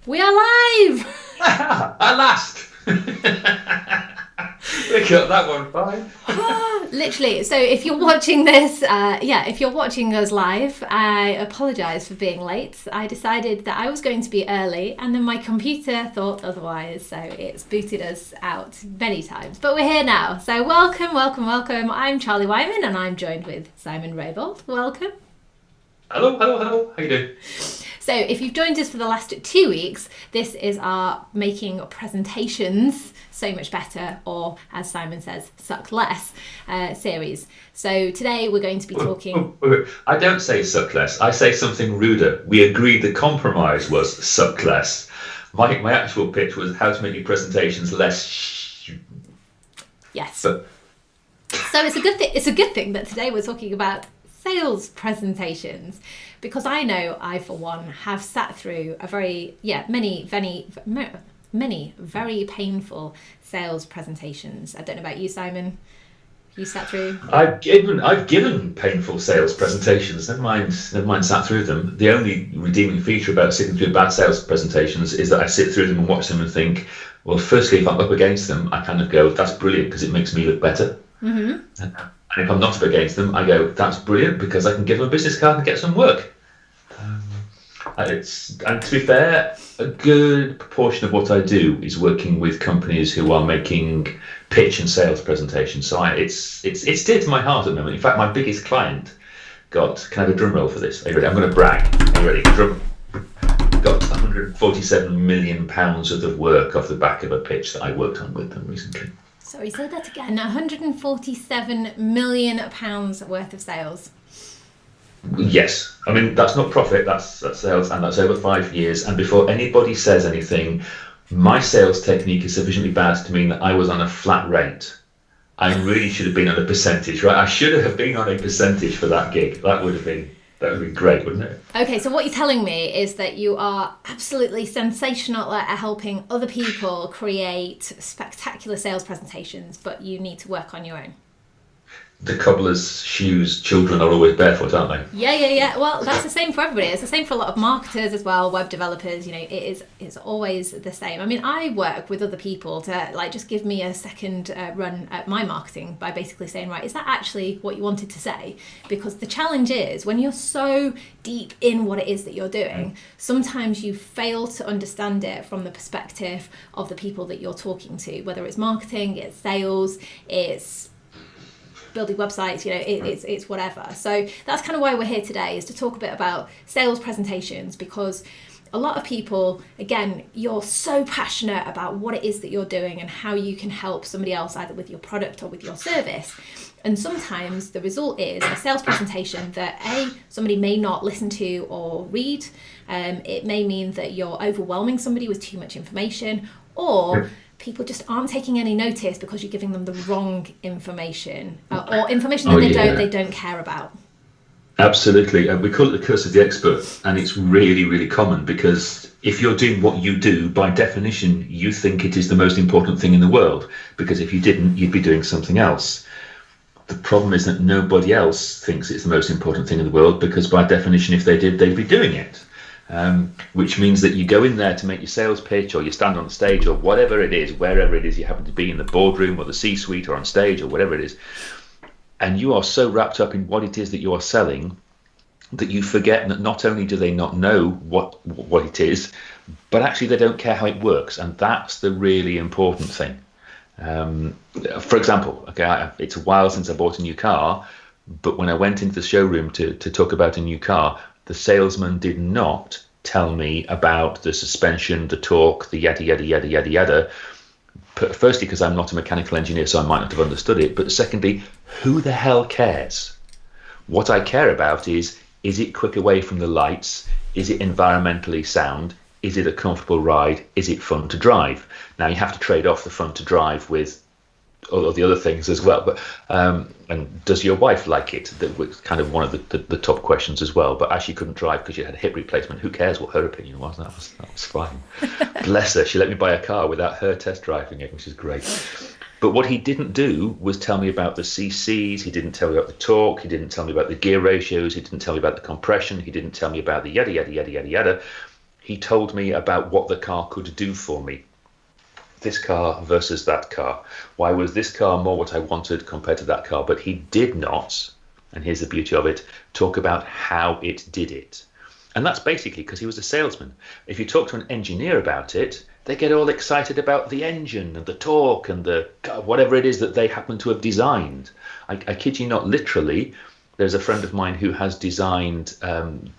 We are live! At last! We got that one fine. Literally. So if you're watching this, if you're watching us live, I apologise for being late. I decided that I was going to be early and then my computer thought otherwise. So it's booted us out many times. But we're here now. So welcome. I'm Charlie Whyman and I'm joined with Simon Raybould. Welcome. Hello. How you doing? So if you've joined us for the last 2 weeks, this is our Making Presentations So Much Better, or as Simon says, Suck Less series. So today we're going to be talking... I don't say suck less, I say something ruder. We agreed the compromise was suck less. My actual pitch was how to make your presentations less... Yes. But... So it's a good thing that today we're talking about sales presentations, because I know I, for one, have sat through many very painful sales presentations. I don't know about you, Simon. You sat through? I've given painful sales presentations. Never mind sat through them. The only redeeming feature about sitting through bad sales presentations is that I sit through them and watch them and think, well, firstly, if I'm up against them, I kind of go, that's brilliant because it makes me look better. Mm-hmm. And if I'm not up against them, I go, that's brilliant because I can give them a business card and get some work. And to be fair, a good proportion of what I do is working with companies who are making pitch and sales presentations. So it's dear to my heart at the moment. In fact, my biggest client can I have a drum roll for this? Are you ready? I'm going to brag. Are you ready? Got £147 million worth of work off the back of a pitch that I worked on with them recently. Sorry, say that again. £147 million worth of sales. Yes, I mean that's not profit, that's sales, and that's over 5 years. And before anybody says anything, my sales technique is sufficiently bad to mean that I was on a flat rate. I really should have been on a percentage, right? I should have been on a percentage for that gig. That would have been great, wouldn't it? Okay, so what you're telling me is that you are absolutely sensational at helping other people create spectacular sales presentations, but you need to work on your own. The cobbler's shoes children are always barefoot, aren't they? Yeah. Well, that's the same for everybody. It's the same for a lot of marketers as well, web developers. It's always the same. I mean, I work with other people to just give me a second run at my marketing by basically saying, right, is that actually what you wanted to say? Because the challenge is when you're so deep in what it is that you're doing, sometimes you fail to understand it from the perspective of the people that you're talking to, whether it's marketing, it's sales, it's building websites, it's whatever. So that's kind of why we're here today, is to talk a bit about sales presentations, because a lot of people, again, you're so passionate about what it is that you're doing and how you can help somebody else either with your product or with your service. And sometimes the result is a sales presentation that somebody may not listen to or read. It may mean that you're overwhelming somebody with too much information, or people just aren't taking any notice because you're giving them the wrong information or information that they don't care about. Absolutely. We call it the curse of the expert, and it's really, really common because if you're doing what you do, by definition, you think it is the most important thing in the world, because if you didn't, you'd be doing something else. The problem is that nobody else thinks it's the most important thing in the world, because by definition, if they did, they'd be doing it. Which means that you go in there to make your sales pitch, or you stand on the stage, or whatever it is, wherever it is you happen to be, in the boardroom or the C-suite or on stage or whatever it is, and you are so wrapped up in what it is that you are selling that you forget that not only do they not know what it is, but actually they don't care how it works, and that's the really important thing. For example, it's a while since I bought a new car, but when I went into the showroom to talk about a new car, the salesman did not tell me about the suspension, the torque, the yada. Firstly, because I'm not a mechanical engineer, so I might not have understood it. But secondly, who the hell cares? What I care about is it quick away from the lights? Is it environmentally sound? Is it a comfortable ride? Is it fun to drive? Now, you have to trade off the fun to drive with all of the other things as well, but and does your wife like it? That was kind of one of the top questions as well. But as she couldn't drive because she had a hip replacement, who cares what her opinion was? That was fine. Bless her, she let me buy a car without her test driving it, which is great. But what he didn't do was tell me about the CCs. He didn't tell me about the torque. He didn't tell me about the gear ratios. He didn't tell me about the compression. He didn't tell me about the yada. he told me about what the car could do for me. This car versus that car. Why was this car more what I wanted compared to that car? But he did not, and here's the beauty of it, talk about how it did it. And that's basically because he was a salesman. If you talk to an engineer about it, they get all excited about the engine and the torque and the whatever it is that they happen to have designed. I kid you not, literally, there's a friend of mine who has designed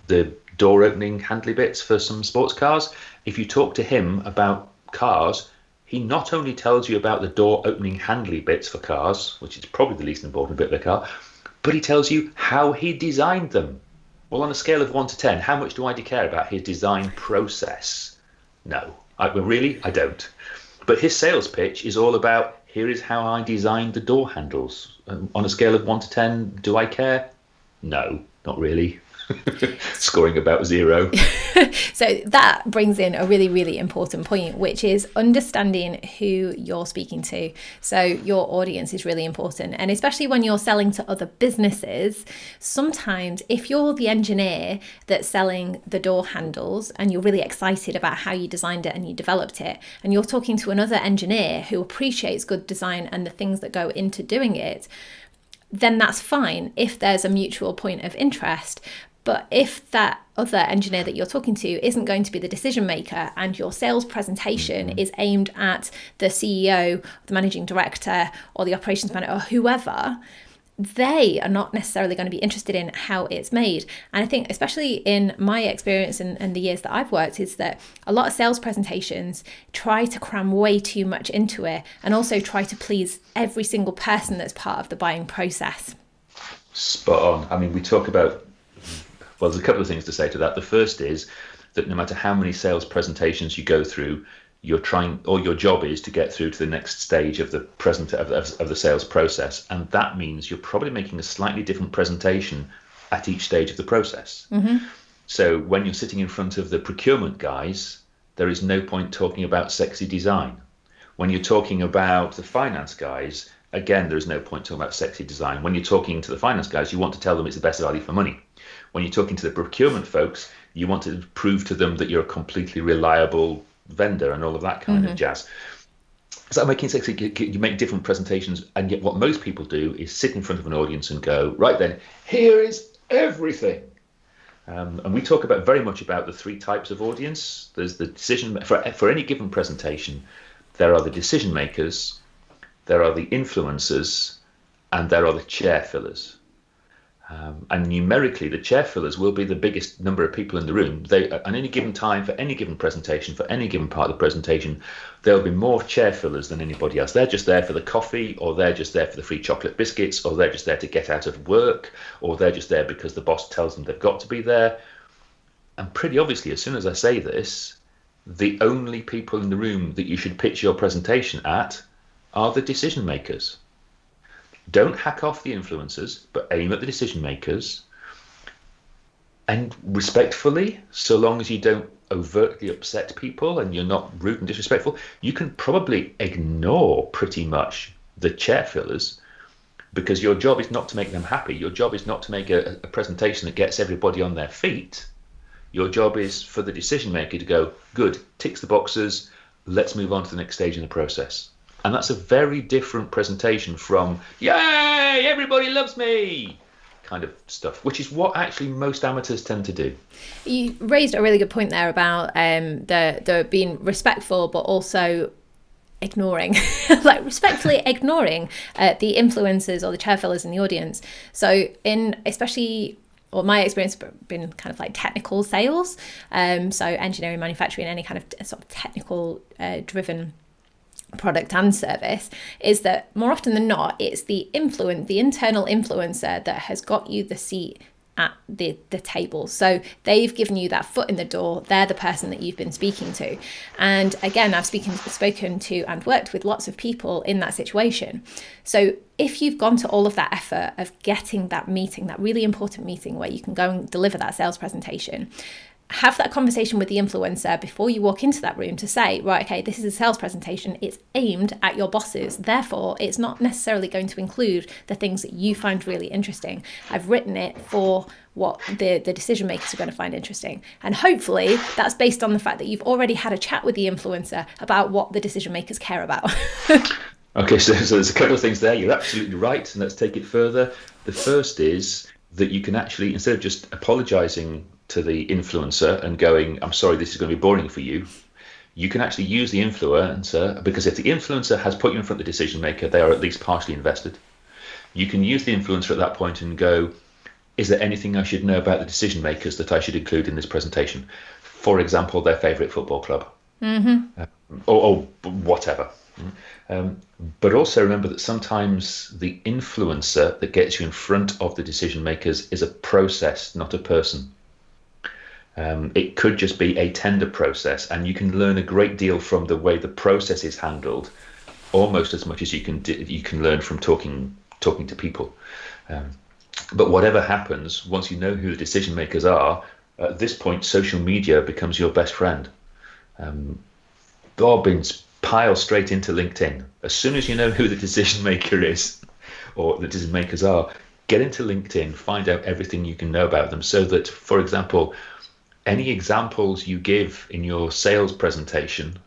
the door opening handley bits for some sports cars. If you talk to him about cars, he not only tells you about the door opening handley bits for cars, which is probably the least important bit of the car, but he tells you how he designed them. Well, on a scale of 1 to 10, how much do I care about his design process? No, I don't. But his sales pitch is all about, here is how I designed the door handles. On a scale of 1 to 10, do I care? No, not really. Scoring about 0. So that brings in a really, really important point, which is understanding who you're speaking to. So your audience is really important. And especially when you're selling to other businesses, sometimes if you're the engineer that's selling the door handles and you're really excited about how you designed it and you developed it, and you're talking to another engineer who appreciates good design and the things that go into doing it, then that's fine if there's a mutual point of interest. But if that other engineer that you're talking to isn't going to be the decision maker and your sales presentation is aimed at the CEO, the managing director, or the operations manager, or whoever, they are not necessarily going to be interested in how it's made. And I think, especially in my experience and the years that I've worked, is that a lot of sales presentations try to cram way too much into it and also try to please every single person that's part of the buying process. Spot on. I mean, we talk about, well, there's a couple of things to say to that. The first is that no matter how many sales presentations you go through, you're trying, or your job is to get through to the next stage of the of the sales process, and that means you're probably making a slightly different presentation at each stage of the process. Mm-hmm. So when you're sitting in front of the procurement guys, there is no point talking about sexy design. When you're talking about the finance guys, again, there's no point talking about sexy design. When you're talking to the finance guys, you want to tell them it's the best value for money. When you're talking to the procurement folks, you want to prove to them that you're a completely reliable vendor and all of that kind of jazz. So making sexy, you make different presentations, and yet what most people do is sit in front of an audience and go, right then, here is everything. And we talk about very much about the 3 types of audience. There's the decision for any given presentation. There are the decision makers, there are the influencers, and there are the chair fillers. And numerically, the chair fillers will be the biggest number of people in the room. They, at any given time, for any given presentation, for any given part of the presentation, there'll be more chair fillers than anybody else. They're just there for the coffee, or they're just there for the free chocolate biscuits, or they're just there to get out of work, or they're just there because the boss tells them they've got to be there. And pretty obviously, as soon as I say this, the only people in the room that you should pitch your presentation at are the decision makers. Don't hack off the influencers, but aim at the decision makers. And respectfully, so long as you don't overtly upset people and you're not rude and disrespectful, you can probably ignore pretty much the chair fillers, because your job is not to make them happy. Your job is not to make a presentation that gets everybody on their feet. Your job is for the decision maker to go, good, ticks the boxes, let's move on to the next stage in the process. And that's a very different presentation from, yay, everybody loves me, kind of stuff, which is what actually most amateurs tend to do. You raised a really good point there about the being respectful, but also ignoring, like respectfully ignoring the influencers or the chair fillers in the audience. So especially, or my experience has been kind of like technical sales, so engineering, manufacturing, any kind of sort of technical driven product and service, is that more often than not, it's the internal influencer that has got you the seat at the table. So they've given you that foot in the door. They're the person that you've been speaking to. And again, I've spoken to and worked with lots of people in that situation. So if you've gone to all of that effort of getting that meeting, that really important meeting where you can go and deliver that sales presentation, have that conversation with the influencer before you walk into that room to say, right, okay, this is a sales presentation. It's aimed at your bosses. Therefore, it's not necessarily going to include the things that you find really interesting. I've written it for what the decision makers are going to find interesting. And hopefully that's based on the fact that you've already had a chat with the influencer about what the decision makers care about. Okay, so there's a couple of things there. You're absolutely right. And let's take it further. The first is that you can actually, instead of just apologizing to the influencer and going, I'm sorry, this is going to be boring for you, you can actually use the influencer, because if the influencer has put you in front of the decision maker, they are at least partially invested. You can use the influencer at that point and go, is there anything I should know about the decision makers that I should include in this presentation? For example, their favorite football club, or whatever. But also remember that sometimes the influencer that gets you in front of the decision makers is a process, not a person. It could just be a tender process, and you can learn a great deal from the way the process is handled, almost as much as you can learn from talking to people. But whatever happens, once you know who the decision makers are, at this point, social media becomes your best friend. Bobbins pile straight into LinkedIn. As soon as you know who the decision maker is, or the decision makers are, get into LinkedIn, find out everything you can know about them, so that, for example, any examples you give in your sales presentation,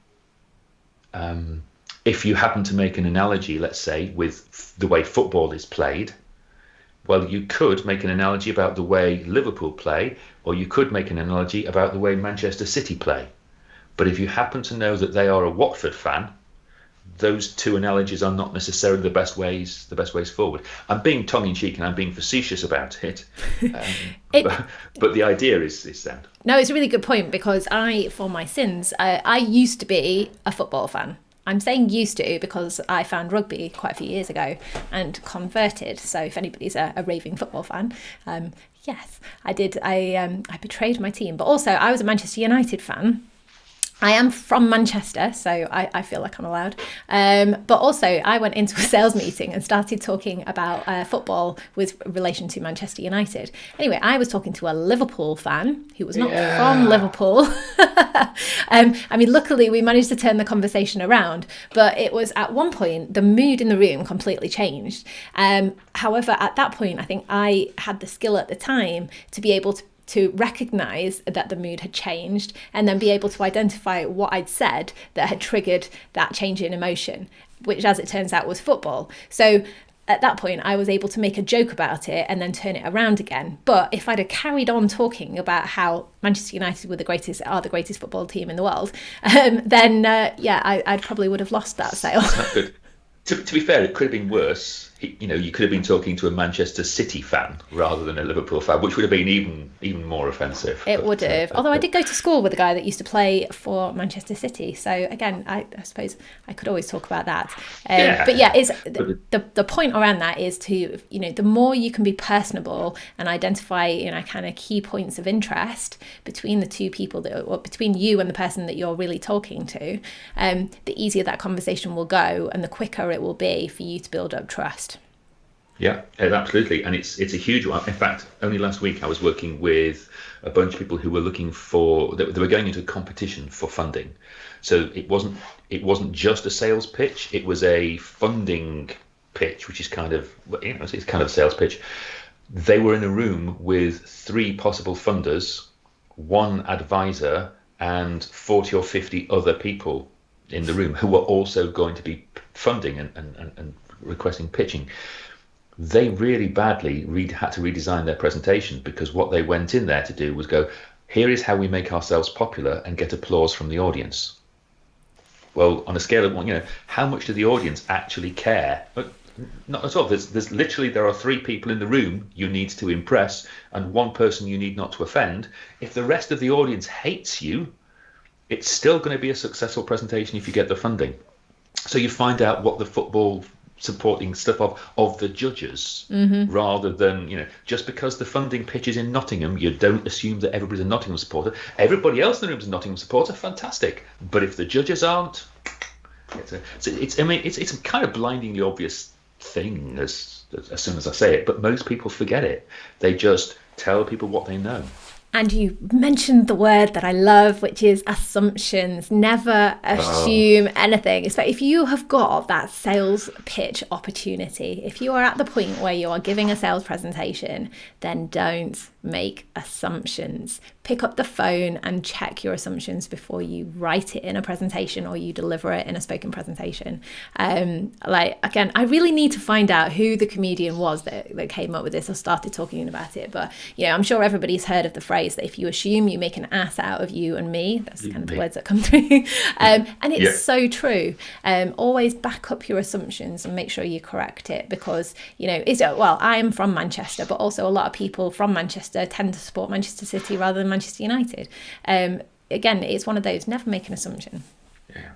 if you happen to make an analogy, let's say, with the way football is played, well, you could make an analogy about the way Liverpool play, or you could make an analogy about the way Manchester City play. But if you happen to know that they are a Watford fan, those two analogies are not necessarily the best ways forward. I'm being tongue-in-cheek and I'm being facetious about it, but the idea is sound. No, it's a really good point, because for my sins, I used to be a football fan. I'm saying used to because I found rugby quite a few years ago and converted. So if anybody's a raving football fan, yes, I did. I betrayed my team, but also I was a Manchester United fan. I am from Manchester, so I feel like I'm allowed. But also, I went into a sales meeting and started talking about football with relation to Manchester United. Anyway, I was talking to a Liverpool fan who was not from Liverpool. I mean, luckily, we managed to turn the conversation around. But it was at one point, the mood in the room completely changed. However, at that point, I think I had the skill at the time to be able to recognise that the mood had changed, and then be able to identify what I'd said that had triggered that change in emotion, which, as it turns out, was football. So at that point, I was able to make a joke about it and then turn it around again. But if I'd have carried on talking about how Manchester United are the greatest football team in the world, then I probably would have lost that sale. Good. To be fair, it could have been worse. You could have been talking to a Manchester City fan rather than a Liverpool fan, which would have been even more offensive. It would have. Although I did go to school with a guy that used to play for Manchester City, so again, I suppose I could always talk about that. But yeah, the point around that is to, the more you can be personable and identify, kind of key points of interest between the two people or between you and the person that you're really talking to, the easier that conversation will go, and the quicker it will be for you to build up trust. Yeah, absolutely. And it's a huge one. In fact, only last week I was working with a bunch of people who were looking they were going into a competition for funding. So it wasn't just a sales pitch, it was a funding pitch, which is kind of, it's kind of a sales pitch. They were in a room with 3 possible funders, 1 advisor, and 40 or 50 other people in the room who were also going to be funding and requesting pitching. They really badly had to redesign their presentation, because what they went in there to do was go, here is how we make ourselves popular and get applause from the audience. Well, on a scale of 1, how much do the audience actually care? Not at all. There's literally, there are 3 people in the room you need to impress and 1 person you need not to offend. If the rest of the audience hates you, it's still going to be a successful presentation if you get the funding. So you find out what the football supporting stuff of the judges, rather than, just because the funding pitch is in Nottingham, you don't assume that everybody's a Nottingham supporter. Everybody else in the room is a Nottingham supporter, fantastic. But if the judges aren't, it's a kind of blindingly obvious thing as soon as I say it, but most people forget it. They just tell people what they know. And you mentioned the word that I love, which is assumptions. Never assume anything. So if you have got that sales pitch opportunity, if you are at the point where you are giving a sales presentation, then don't make assumptions. Pick up the phone and check your assumptions before you write it in a presentation or you deliver it in a spoken presentation. Again, I really need to find out who the comedian was that came up with this or started talking about it. But, I'm sure everybody's heard of the phrase that if you assume, you make an ass out of you and me. That's kind of the words that come through. And it's so true. Always back up your assumptions and make sure you correct it, because, I am from Manchester, but also a lot of people from Manchester tend to support Manchester City rather than Manchester United. Again, it's one of those, never make an assumption. Yeah.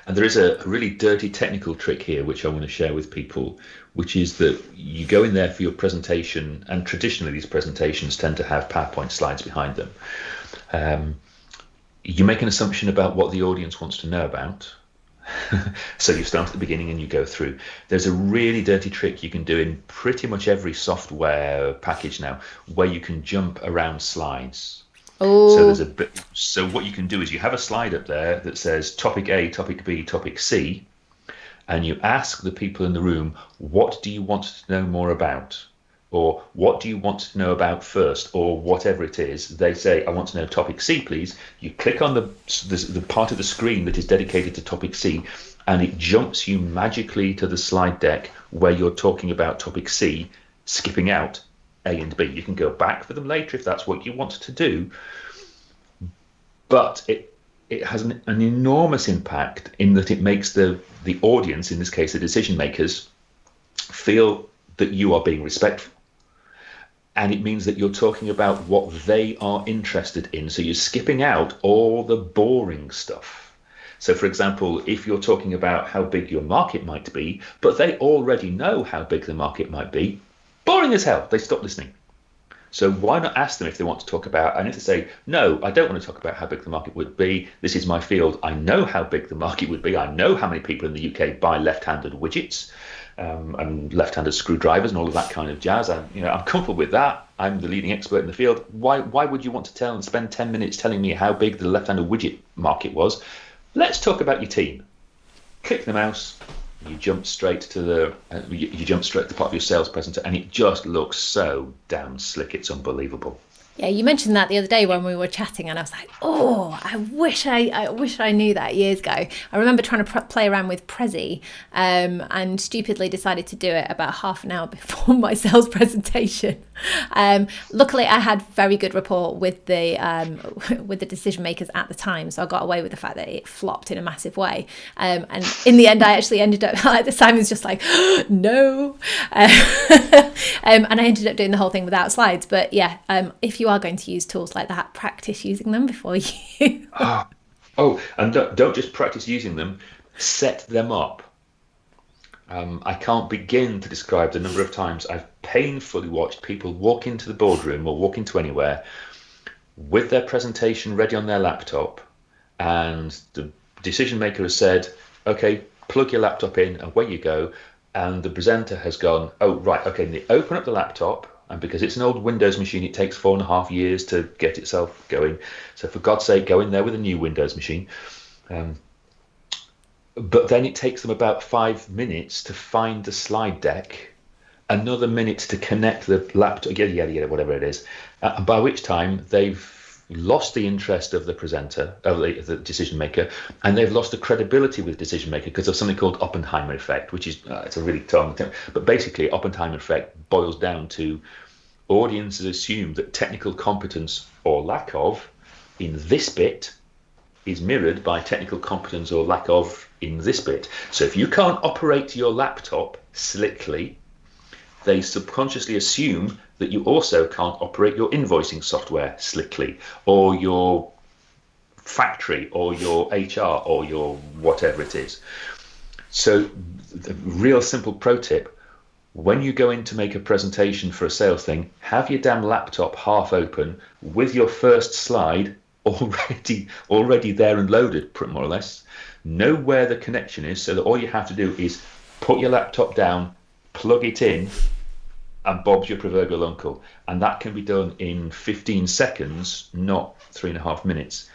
And there is a really dirty technical trick here, which I want to share with people, which is that you go in there for your presentation, and traditionally these presentations tend to have PowerPoint slides behind them. You make an assumption about what the audience wants to know about. So you start at the beginning and you go through. There's a really dirty trick you can do in pretty much every software package now, where you can jump around slides. Oh. So what you can do is you have a slide up there that says topic A, topic B, topic C, and you ask the people in the room, what do you want to know more about? Or what do you want to know about first? Or whatever it is. They say, I want to know topic C, please. You click on the part of the screen that is dedicated to topic C, and it jumps you magically to the slide deck where you're talking about topic C, skipping out A and B. You can go back for them later if that's what you want to do. But it has an enormous impact in that it makes the audience, in this case the decision makers, feel that you are being respectful. And it means that you're talking about what they are interested in. So you're skipping out all the boring stuff. So, for example, if you're talking about how big your market might be, but they already know how big the market might be, boring as hell, they stop listening. So why not ask them if they want to talk about, and if they say, no, I don't want to talk about how big the market would be. This is my field. I know how big the market would be. I know how many people in the UK buy left-handed widgets. And left-handed screwdrivers and all of that kind of jazz. I'm comfortable with that. I'm the leading expert in the field. Why would you want to spend 10 minutes telling me how big the left-handed widget market was? Let's talk about your team. Click the mouse. You jump straight to the part of your sales presenter, and it just looks so damn slick. It's unbelievable. Yeah, you mentioned that the other day when we were chatting, and I was like, oh, I wish I knew that years ago. I remember trying to play around with Prezi and stupidly decided to do it about half an hour before my sales presentation. Luckily, I had very good rapport with the decision makers at the time, so I got away with the fact that it flopped in a massive way. And in the end, I actually ended up, like, Simon's just like, no. And I ended up doing the whole thing without slides. But yeah, if you are going to use tools like that, practice using them before you. And don't just practice using them, set them up. I can't begin to describe the number of times I've painfully watched people walk into the boardroom or walk into anywhere with their presentation ready on their laptop, and the decision maker has said, okay, plug your laptop in and away you go, and the presenter has gone, oh right, okay, and they open up the laptop, and because it's an old Windows machine, it takes 4.5 years to get itself going. So for God's sake, go in there with a new Windows machine. But then it takes them about 5 minutes to find the slide deck, another minute to connect the laptop, whatever it is. By which time they've lost the interest of the presenter, of the decision maker, and they've lost the credibility with the decision maker because of something called Oppenheimer effect, which is it's a really long term. But basically, Oppenheimer effect boils down to audiences assume that technical competence or lack of in this bit is mirrored by technical competence or lack of in this bit. So if you can't operate your laptop slickly, they subconsciously assume that you also can't operate your invoicing software slickly, or your factory, or your HR, or your whatever it is. So the real simple pro tip, when you go in to make a presentation for a sales thing, have your damn laptop half open with your first slide already there and loaded, more or less. Know where the connection is, so that all you have to do is put your laptop down, plug it in, and Bob's your proverbial uncle. And that can be done in 15 seconds, not 3.5 minutes.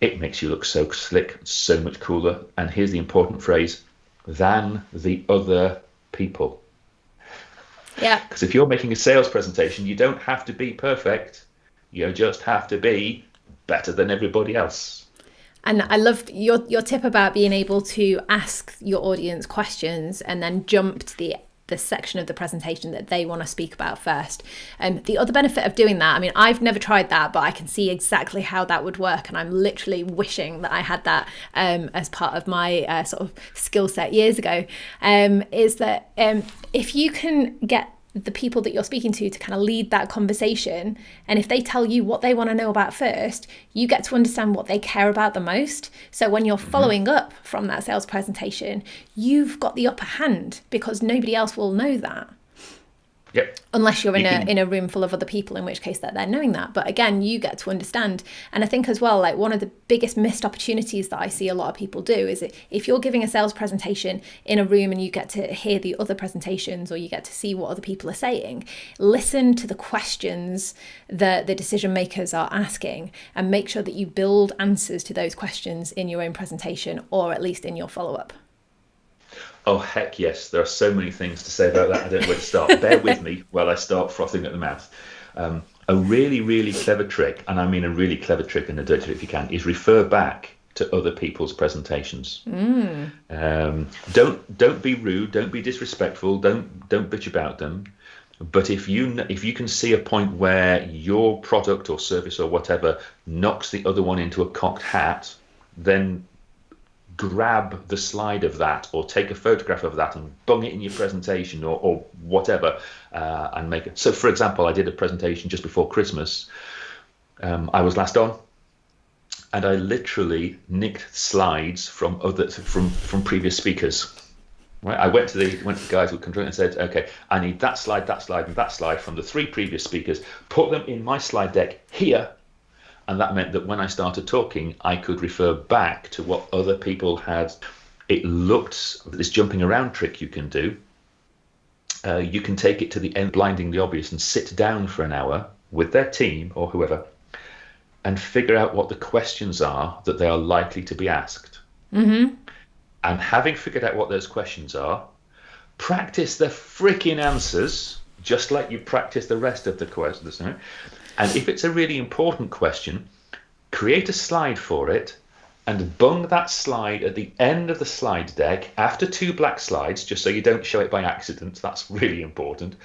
It makes you look so slick, so much cooler. And here's the important phrase, than the other people. Yeah. Because if you're making a sales presentation, you don't have to be perfect. You just have to be better than everybody else. And I loved your tip about being able to ask your audience questions and then jump to the section of the presentation that they want to speak about first. And the other benefit of doing that, I mean, I've never tried that, but I can see exactly how that would work. And I'm literally wishing that I had that as part of my sort of skill set years ago, is that if you can get the people that you're speaking to kind of lead that conversation, and if they tell you what they want to know about first, you get to understand what they care about the most. So when you're following up from that sales presentation, you've got the upper hand because nobody else will know that. Yep. Unless you're in a room full of other people, in which case that they're knowing that. But again, you get to understand. And I think as well, like one of the biggest missed opportunities that I see a lot of people do is if you're giving a sales presentation in a room and you get to hear the other presentations or you get to see what other people are saying, listen to the questions that the decision makers are asking and make sure that you build answers to those questions in your own presentation or at least in your follow-up. Oh, heck yes. There are so many things to say about that. I don't know where to start. Bear with me while I start frothing at the mouth. A really, really clever trick, and I mean a really clever trick and a dirty trick if you can, is refer back to other people's presentations. Don't be rude. Don't be disrespectful. Don't bitch about them. But if you can see a point where your product or service or whatever knocks the other one into a cocked hat, then grab the slide of that or take a photograph of that and bung it in your presentation or whatever and make it. So for example, I did a presentation just before Christmas. I was last on and I literally nicked slides from previous speakers. Right? I went to the guys who control and said, okay, I need that slide and that slide from the 3 previous speakers, put them in my slide deck here. And that meant that when I started talking, I could refer back to what other people had. It looked, this jumping around trick you can do. You can take it to the end, blinding the obvious, and sit down for an hour with their team or whoever and figure out what the questions are that they are likely to be asked. And having figured out what those questions are, practice the freaking answers, just like you practice the rest of the questions. And if it's a really important question, create a slide for it and bung that slide at the end of the slide deck after 2 black slides, just so you don't show it by accident. That's really important.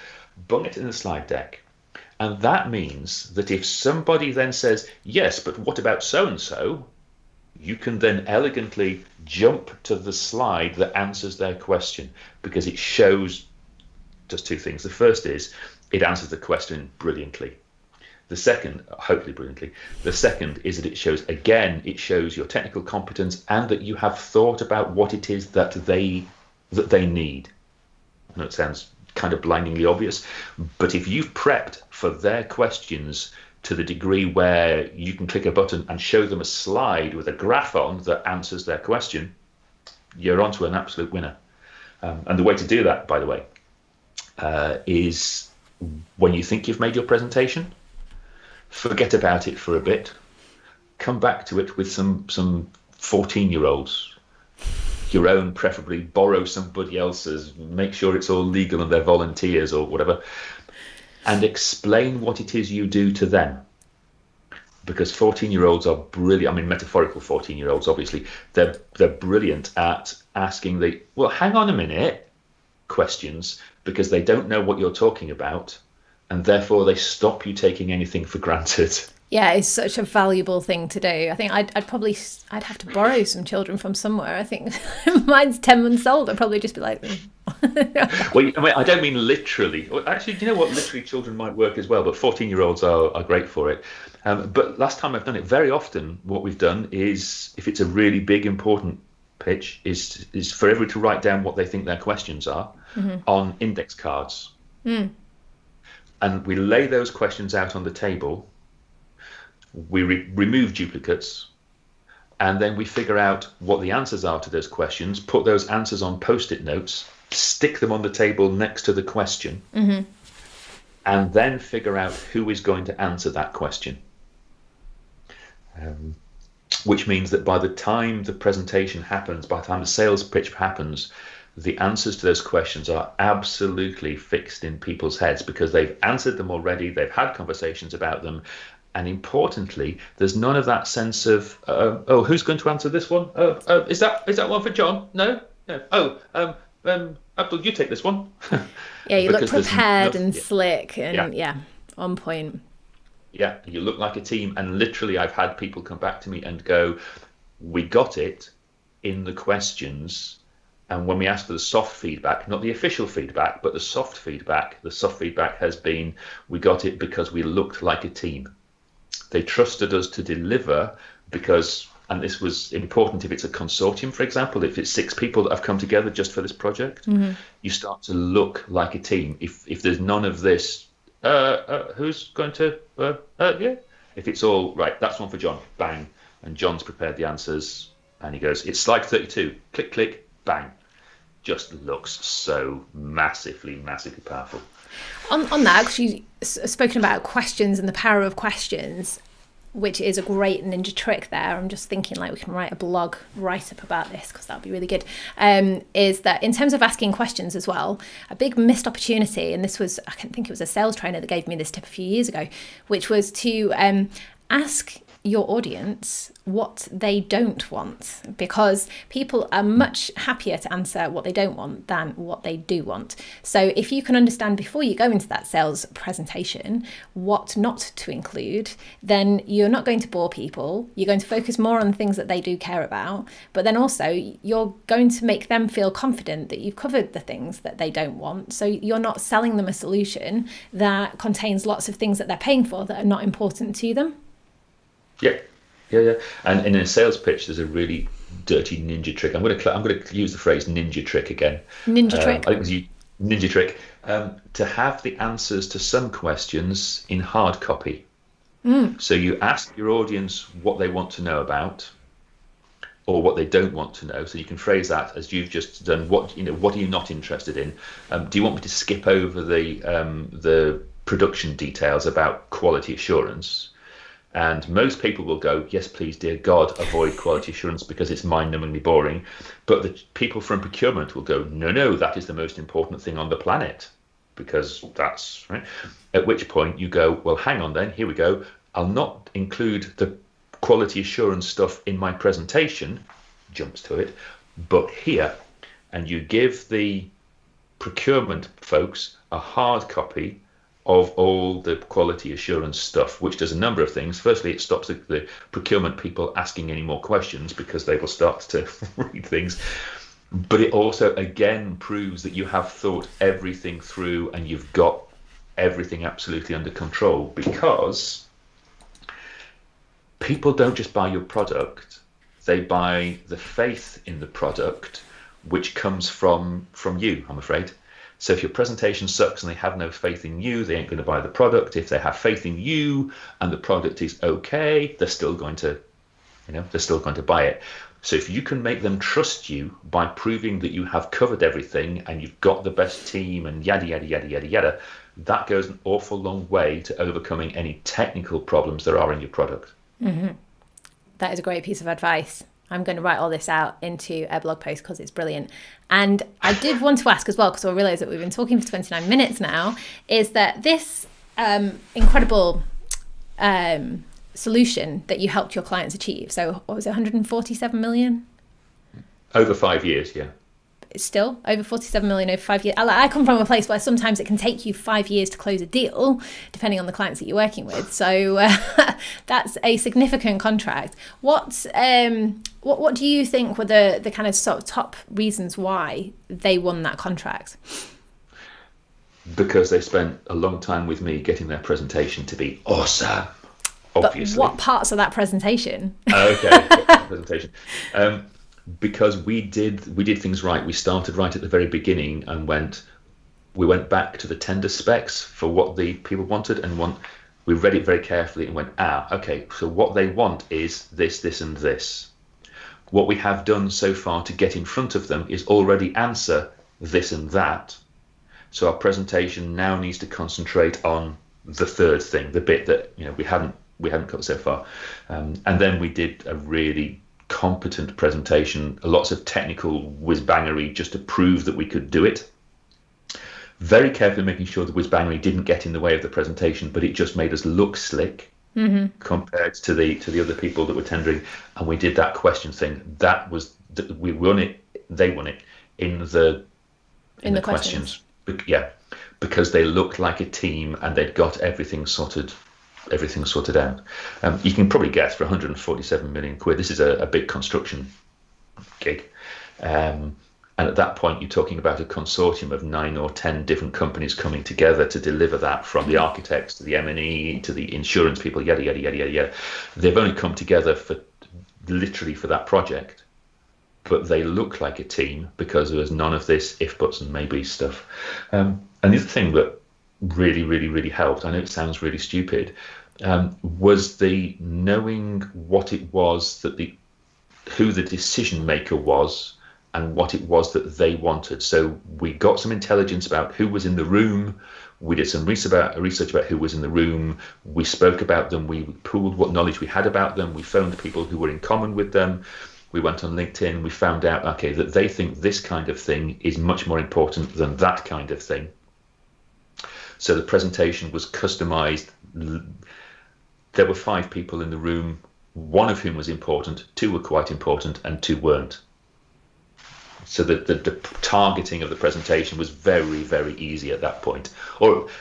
Bung it in the slide deck. And that means that if somebody then says, yes, but what about so-and-so? You can then elegantly jump to the slide that answers their question because it does 2 things. The first is it answers the question brilliantly. The second, hopefully brilliantly, the second is that it shows your technical competence and that you have thought about what it is that they need. I know it sounds kind of blindingly obvious, but if you've prepped for their questions to the degree where you can click a button and show them a slide with a graph on that answers their question, you're onto an absolute winner. And the way to do that, by the way, is when you think you've made your presentation, forget about it for a bit, come back to it with some 14-year-olds, your own preferably, borrow somebody else's, make sure it's all legal and they're volunteers or whatever, and explain what it is you do to them. Because 14-year-olds are brilliant, I mean metaphorical 14-year-olds obviously, they're brilliant at asking the, well, hang on a minute, questions, because they don't know what you're talking about. And therefore, they stop you taking anything for granted. Yeah, it's such a valuable thing to do. I think I'd have to borrow some children from somewhere. I think mine's 10 months old. I'd probably just be like, Well, I mean, I don't mean literally. Actually, do you know what? Literally, children might work as well, but 14-year-olds are great for it. But last time I've done it, very often what we've done is, if it's a really big, important pitch, is for everybody to write down what they think their questions are on index cards. And we lay those questions out on the table, we remove duplicates, and then we figure out what the answers are to those questions, put those answers on post-it notes, stick them on the table next to the question, and then figure out who is going to answer that question. Which means that by the time the presentation happens, by the time the sales pitch happens, the answers to those questions are absolutely fixed in people's heads because they've answered them already, they've had conversations about them, and importantly, there's none of that sense of, oh, who's going to answer this one? Is that one for John? No? Abdul, you take this one. Yeah, you look prepared and slick and on point. Yeah, you look like a team, and literally I've had people come back to me and go, we got it in the questions, and when we asked for the soft feedback, not the official feedback, but the soft feedback has been, we got it because we looked like a team. They trusted us to deliver because, and this was important if it's a consortium, for example, if it's 6 people that have come together just for this project, you start to look like a team. If there's none of this, who's going to, if it's all, right, that's one for John, bang, and John's prepared the answers, and he goes, it's slide 32, click, click, bang. Just looks so massively powerful. On that, because you've spoken about questions and the power of questions, which is a great ninja trick there. I'm just thinking like we can write a blog write-up about this because that would be really good, is that in terms of asking questions as well, a big missed opportunity, and this was, I think it was a sales trainer that gave me this tip a few years ago, which was to ask your audience what they don't want, because people are much happier to answer what they don't want than what they do want. So if you can understand before you go into that sales presentation what not to include, then you're not going to bore people. You're going to focus more on things that they do care about, but then also you're going to make them feel confident that you've covered the things that they don't want. So you're not selling them a solution that contains lots of things that they're paying for that are not important to them. Yeah. And in a sales pitch, there's a really dirty ninja trick. I'm going to use the phrase ninja trick again. Ninja trick. I think it's ninja trick. To have the answers to some questions in hard copy. So you ask your audience what they want to know about, or what they don't want to know. So you can phrase that as you've just done. What are you not interested in? Do you want me to skip over the production details about quality assurance? And most people will go, yes, please, dear God, avoid quality assurance because it's mind-numbingly boring. But the people from procurement will go, no, that is the most important thing on the planet, because that's right. At which point you go, well, hang on then, here we go. I'll not include the quality assurance stuff in my presentation, jumps to it, but here. And you give the procurement folks a hard copy of all the quality assurance stuff, which does a number of things. Firstly, it stops the procurement people asking any more questions because they will start to read things. But it also, again, proves that you have thought everything through and you've got everything absolutely under control, because people don't just buy your product, they buy the faith in the product, which comes from you, I'm afraid. So if your presentation sucks and they have no faith in you, they ain't going to buy the product. If they have faith in you and the product is okay, they're still going to buy it. So if you can make them trust you by proving that you have covered everything and you've got the best team and yada, yada, yada, yada, yada, that goes an awful long way to overcoming any technical problems there are in your product. That is a great piece of advice. I'm going to write all this out into a blog post because it's brilliant. And I did want to ask as well, because I realised that we've been talking for 29 minutes now, is that this incredible solution that you helped your clients achieve, so what was it, 147 million? Over 5 years, yeah. It's still over 47 million over 5 years. I come from a place where sometimes it can take you 5 years to close a deal, depending on the clients that you're working with. So that's a significant contract. What do you think were the kind of sort of top reasons why they won that contract? Because they spent a long time with me getting their presentation to be awesome. Obviously. But what parts of that presentation? Okay, presentation. Because we did things right. We started right at the very beginning and we went back to the tender specs for what the people wanted, and we read it very carefully and went, okay, so what they want is this, this, and this. What we have done so far to get in front of them is already answer this and that. So our presentation now needs to concentrate on the third thing, the bit that we hadn't covered so far. And then we did a really competent presentation, lots of technical whiz-bangery just to prove that we could do it. Very carefully making sure the whiz-bangery didn't get in the way of the presentation, but it just made us look slick compared to the other people that were tendering. And we did that question thing. We won it. They won it in the questions. Yeah, because they looked like a team and they'd got everything sorted out. You can probably guess, for 147 million quid, this is a big construction gig. And at that point, you're talking about a consortium of 9 or 10 different companies coming together to deliver that, from the architects to the M&E to the insurance people, yada, yada, yada, yada, yada. They've only come together for that project, but they look like a team because there was none of this if, buts and maybe stuff. And the other thing that really, really, really helped, I know it sounds really stupid, was the knowing what it was who the decision maker was and what it was that they wanted. So we got some intelligence about who was in the room. We did some research about who was in the room. We spoke about them. We pooled what knowledge we had about them. We phoned people who were in common with them. We went on LinkedIn. We found out, okay, that they think this kind of thing is much more important than that kind of thing. So the presentation was customized. There were 5 people in the room, one of whom was important, 2 were quite important, and 2 weren't. So the targeting of the presentation was very, very easy at that point.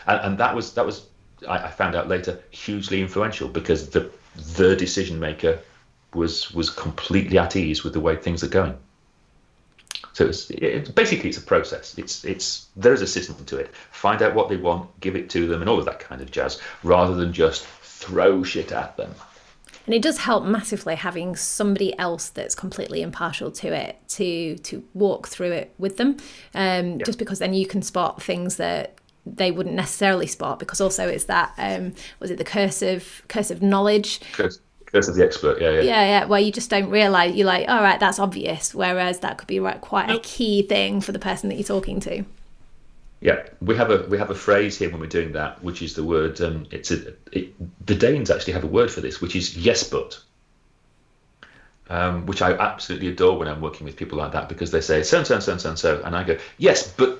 And that was I found out later, hugely influential, because the decision maker was completely at ease with the way things are going. So it's a process. There is a system to it. Find out what they want, give it to them, and all of that kind of jazz, rather than just throw shit at them. And it does help massively having somebody else that's completely impartial to it to walk through it with them, just because then you can spot things that they wouldn't necessarily spot, because also it's that was it the curse of knowledge. Curse of the expert, yeah. Where you just don't realise, you're like, all right, that's obvious, whereas that could be quite a key thing for the person that you're talking to. Yeah, we have a phrase here when we're doing that, which is the word. The Danes actually have a word for this, which is yes but, which I absolutely adore when I'm working with people like that, because they say so and so and so and so and so, and I go yes but.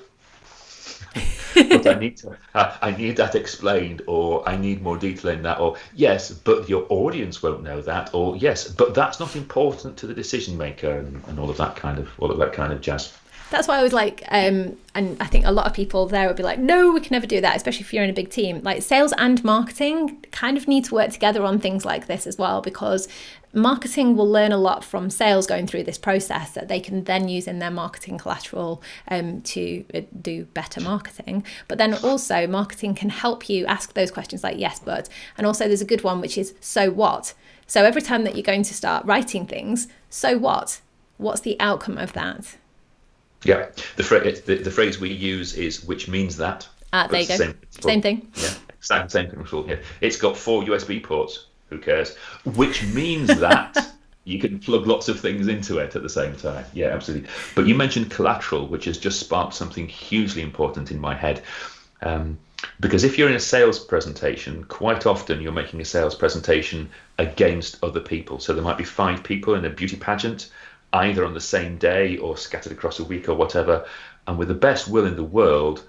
But I need that explained, or I need more detail in that, or yes, but your audience won't know that, or yes, but that's not important to the decision maker, and all of that kind of jazz. That's why I was like, and I think a lot of people there would be like, no, we can never do that, especially if you're in a big team. Like, sales and marketing kind of need to work together on things like this as well, because marketing will learn a lot from sales going through this process that they can then use in their marketing collateral to do better marketing. But then also marketing can help you ask those questions like yes, but, and also there's a good one, which is so what? So every time that you're going to start writing things, so what? What's the outcome of that? Yeah, the phrase we use is which means that. There you go. Same thing. Yeah, same thing. Yeah. It's got 4 USB ports. Who cares? Which means that you can plug lots of things into it at the same time. Yeah, absolutely. But you mentioned collateral, which has just sparked something hugely important in my head. Because if you're in a sales presentation, quite often you're making a sales presentation against other people. So there might be 5 people in a beauty pageant, either on the same day or scattered across a week or whatever. And with the best will in the world,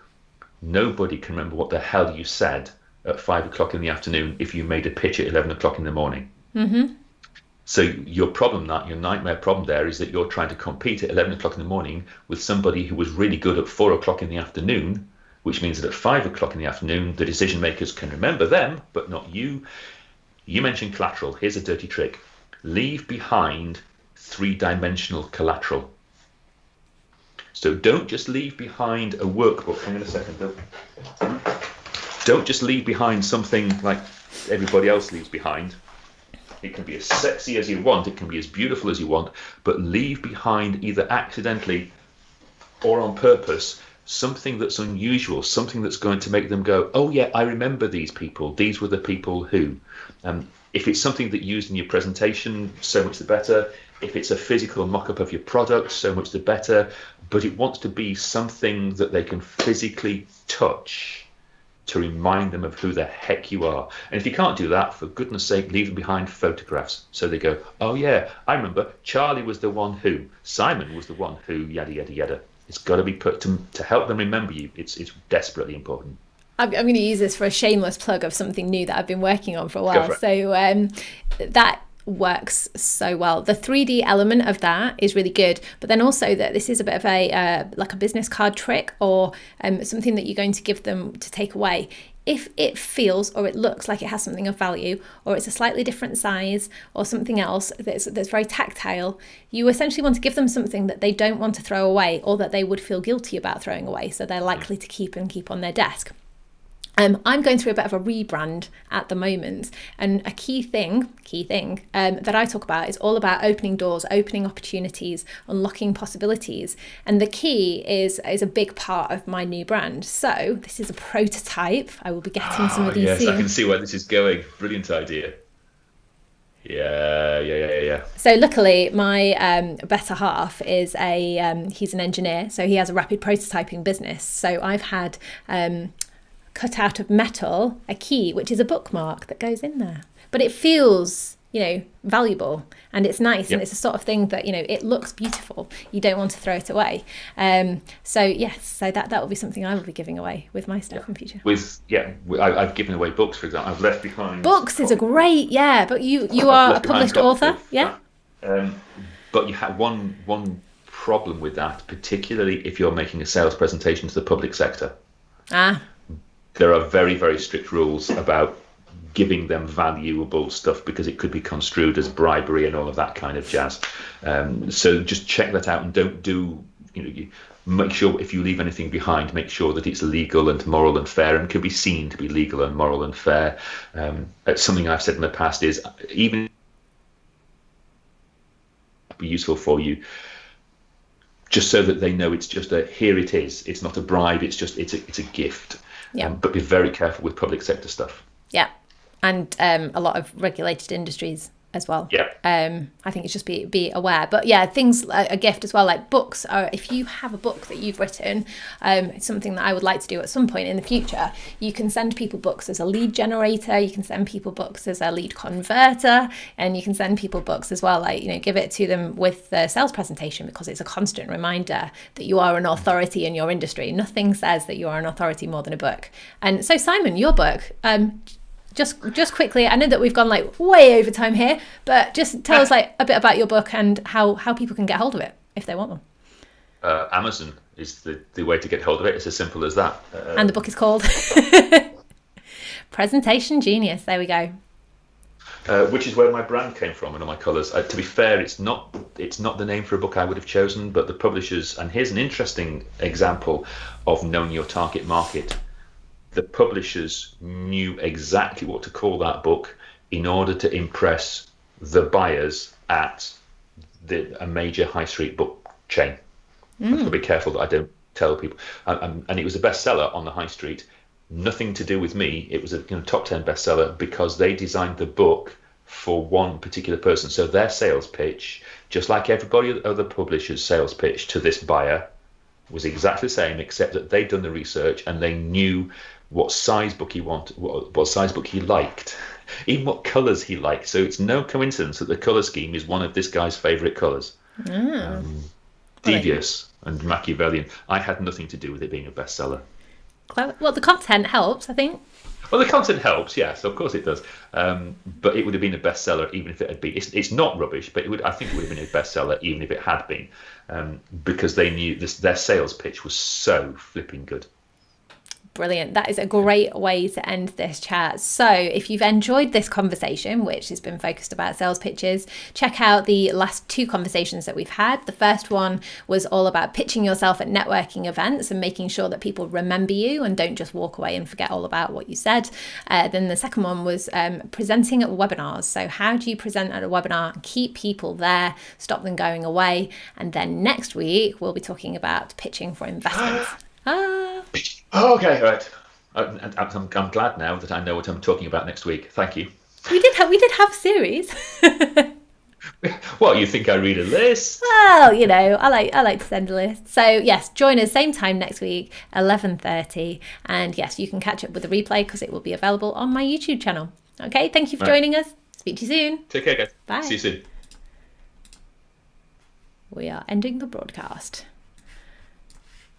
nobody can remember what the hell you said at 5 o'clock in the afternoon if you made a pitch at 11 o'clock in the morning. Mm-hmm. So your nightmare problem there is that you're trying to compete at 11 o'clock in the morning with somebody who was really good at 4 o'clock in the afternoon, which means that at 5 o'clock in the afternoon, the decision makers can remember them, but not you. You mentioned collateral. Here's a dirty trick. Leave behind 3-dimensional collateral. So don't just leave behind a workbook. Hang on a second, Bill. Don't just leave behind something like everybody else leaves behind. It can be as sexy as you want, it can be as beautiful as you want, but leave behind, either accidentally or on purpose, something that's unusual, something that's going to make them go, oh yeah, I remember these people. These were the people who. If it's something that you used in your presentation, so much the better. If it's a physical mock-up of your product, so much the better. but it wants to be something that they can physically touch to remind them of who the heck you are. And if you can't do that, for goodness sake, leave them behind photographs. So they go, oh yeah, I remember Charlie was the one who, Simon was the one who, yada, yada, yada. It's got to be put to help them remember you. It's desperately important. I'm going to use this for a shameless plug of something new that I've been working on for a while. So that works so well. The 3D element of that is really good, but then also that this is a bit of a like a business card trick, or something that you're going to give them to take away. If it feels or it looks like it has something of value, or it's a slightly different size, or something else that's very tactile, you essentially want to give them something that they don't want to throw away, or that they would feel guilty about throwing away, so they're likely to keep on their desk. I'm going through a bit of a rebrand at the moment, and a key thing that I talk about is all about opening doors, opening opportunities, unlocking possibilities. And the key is a big part of my new brand. So this is a prototype. I will be getting some of these soon. Yes, I can see where this is going. Brilliant idea. Yeah. So luckily, my better half is he's an engineer, so he has a rapid prototyping business. So I've had cut out of metal a key, which is a bookmark that goes in there, but it feels valuable, and it's nice. Yep. And it's the sort of thing that it looks beautiful, you don't want to throw it away. So that will be something I will be giving away with my stuff in future. I've given away books, for example. I've left behind books is a great but you are a published author, but you have one problem with that, particularly if you're making a sales presentation to the public sector. There are very, very strict rules about giving them valuable stuff, because it could be construed as bribery and all of that kind of jazz. So just check that out, and don't do, make sure if you leave anything behind, make sure that it's legal and moral and fair, and can be seen to be legal and moral and fair. Something I've said in the past is, even be useful for you, just so that they know it's just here it is. It's not a bribe. It's a gift. Yeah. But be very careful with public sector stuff. Yeah. And a lot of regulated industries as well. Yeah. I think it's just be aware. But yeah, things like a gift as well, like books. If you have a book that you've written, it's something that I would like to do at some point in the future. You can send people books as a lead generator. You can send people books as a lead converter, and you can send people books as well. Like, give it to them with the sales presentation, because it's a constant reminder that you are an authority in your industry. Nothing says that you are an authority more than a book. And so, Simon, your book. Just quickly, I know that we've gone way over time here, but just tell us a bit about your book and how people can get hold of it if they want one. Amazon is the way to get hold of it. It's as simple as that. And the book is called Presentation Genius. There we go. Which is where my brand came from and all my colours. To be fair, it's not the name for a book I would have chosen, but the publishers, and here's an interesting example of knowing your target market. The publishers knew exactly what to call that book in order to impress the buyers at a major high street book chain. I've got to be careful that I don't tell people. And it was a bestseller on the high street. Nothing to do with me. It was a top 10 bestseller because they designed the book for one particular person. So their sales pitch, just like everybody other publishers' sales pitch to this buyer, was exactly the same, except that they'd done the research and they knew what size book he wanted, what size book he liked, even what colours he liked. So it's no coincidence that the colour scheme is one of this guy's favourite colours. Devious and Machiavellian. I had nothing to do with it being a bestseller. Well, the content helps, I think. Well, the content helps, yes, of course it does. But it would have been a bestseller even if it had been. It's not rubbish, but I think it would have been a bestseller even if it had been, because they knew their sales pitch was so flipping good. Brilliant. That is a great way to end this chat. So if you've enjoyed this conversation, which has been focused about sales pitches, check out the last two conversations that we've had. The first one was all about pitching yourself at networking events and making sure that people remember you and don't just walk away and forget all about what you said. Then the second one was presenting at webinars. So how do you present at a webinar and keep people there, stop them going away? And then next week, we'll be talking about pitching for investments. Okay, right. I'm glad now that I know what I'm talking about next week. Thank you. We did have a series. What, you think I read a list? Well, I like to send a list. So yes, join us same time next week, 11:30, and yes, you can catch up with the replay because it will be available on my YouTube channel. Okay, thank you for joining us. Speak to you soon. Take care, guys. Bye. See you soon. We are ending the broadcast.